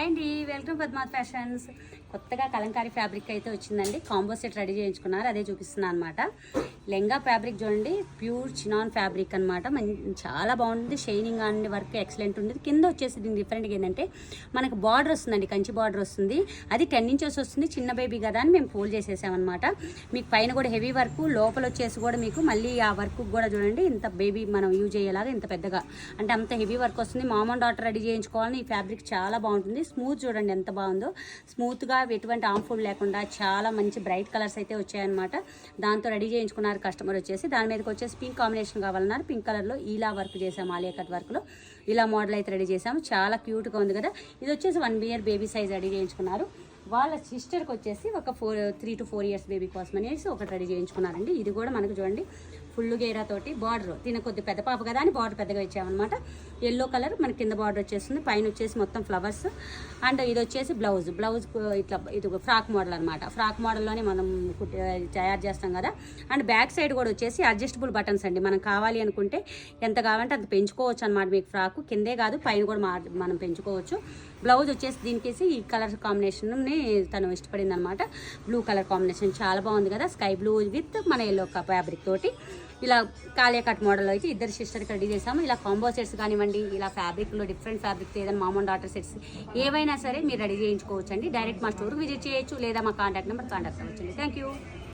Hi అండి, welcome Padmavat fashions. కొత్తగా Kalamkari fabric అయితే వచ్చిందండి. కాంబో సెట్ రెడీ చేయించుకున్నారు, అదే చూపిస్తున్నాను అనమాట. లెంగా ఫ్యాబ్రిక్ చూడండి, ప్యూర్ చినాన్ ఫ్యాబ్రిక్ అనమాట. చాలా బాగుంటుంది, షైనింగ్ అండ్ వర్క్ ఎక్సలెంట్ ఉంటుంది. కింద వచ్చేసి దీనికి డిఫరెంట్గా ఏంటంటే మనకు బార్డర్ వస్తుందండి, కంచి బార్డర్ వస్తుంది. అది 10 ఇంచెస్ వస్తుంది. చిన్న బేబీ కదా అని మేము ఫోల్డ్ చేసేసామన్నమాట. మీకు పైన కూడా హెవీ వర్క్, లోపల వచ్చేసి కూడా మీకు మళ్ళీ ఆ వర్క్ కూడా చూడండి, ఇంత బేబీ మనం యూజ్ అయ్యేలాగా ఇంత పెద్దగా అంటే అంత హెవీ వర్క్ వస్తుంది. మామూలు డాటర్ రెడీ చేయించుకోవాలని ఈ ఫ్యాబ్రిక్ చాలా బాగుంటుంది. స్మూత్ చూడండి ఎంత బాగుందో, స్మూత్గా ఎటువంటి ఆంఫుల్ లేకుండా చాలా మంచి బ్రైట్ కలర్స్ అయితే వచ్చాయన్నమాట. దాంతో రెడీ చేయించుకున్నారు కస్టమర్ వచ్చేసి. దాని మీదకి వచ్చేసి పింక్ కాంబినేషన్ కావాలన్నారు. పింక్ కలర్లో ఇలా వర్క్ చేసాము, ఆలియా కట్ వర్క్లో ఇలా మోడల్ అయితే రెడీ చేసాము. చాలా క్యూట్గా ఉంది కదా. ఇది వచ్చేసి 1 ఇయర్ బేబీ సైజ్ రెడీ చేయించుకున్నారు. వాళ్ళ సిస్టర్కి వచ్చేసి ఒక 3 to 4 ఇయర్స్ బేబీ కోసం అనేసి ఒకటి రెడీ చేయించుకున్నారండి. ఇది కూడా మనకు చూడండి ఫుల్ గేరా తోటి బార్డర్, తిన కొద్ది పెద్ద పాప కదా అని బార్డర్ పెద్దగా ఇచ్చామన్నమాట. ఎల్లో కలర్ మనకి కింద బార్డర్ వచ్చేస్తుంది, పైన వచ్చేసి మొత్తం ఫ్లవర్స్. అండ్ ఇది వచ్చేసి బ్లౌజ్ ఇట్లా ఇది ఫ్రాక్ మోడల్ అనమాట. ఫ్రాక్ మోడల్లోనే మనం తయారు చేస్తాం కదా. అండ్ బ్యాక్ సైడ్ కూడా వచ్చేసి అడ్జస్టబుల్ బటన్స్ అండి. మనం కావాలి అనుకుంటే ఎంత కావాలంటే అంత పెంచుకోవచ్చు అనమాట. మీకు ఫ్రాక్ కిందే కాదు పైన కూడా మనం పెంచుకోవచ్చు. బ్లౌజ్ వచ్చేసి దీనికి ఈ కలర్ కాంబినేషన్ని తను ఇష్టపడింది అనమాట. బ్లూ కలర్ కాంబినేషన్ చాలా బాగుంది కదా. స్కై బ్లూ విత్ మన ఎల్లో ఫ్యాబ్రిక్ తోటి ఇలా కాలియా కట్ మోడల్ అయితే ఇద్దరు సిస్టర్కి రెడీ చేసాము. ఇలా కాంబో సెట్స్ కానివ్వండి, ఇలా ఫ్యాబ్రిక్లో డిఫరెంట్ ఫ్యాబ్రిక్స్ ఏదైనా మామూలు డాటర్ సెట్స్ ఏవైనా సరే మీరు రెడీ చేయించుకోవచ్చు అండి. డైరెక్ట్ మా స్టోర్కి విజిట్ చేయొచ్చు, లేదా మా కాంటాక్ట్ నెంబర్ కాంటాక్ట్ అవ్వచ్చండి. Thank you.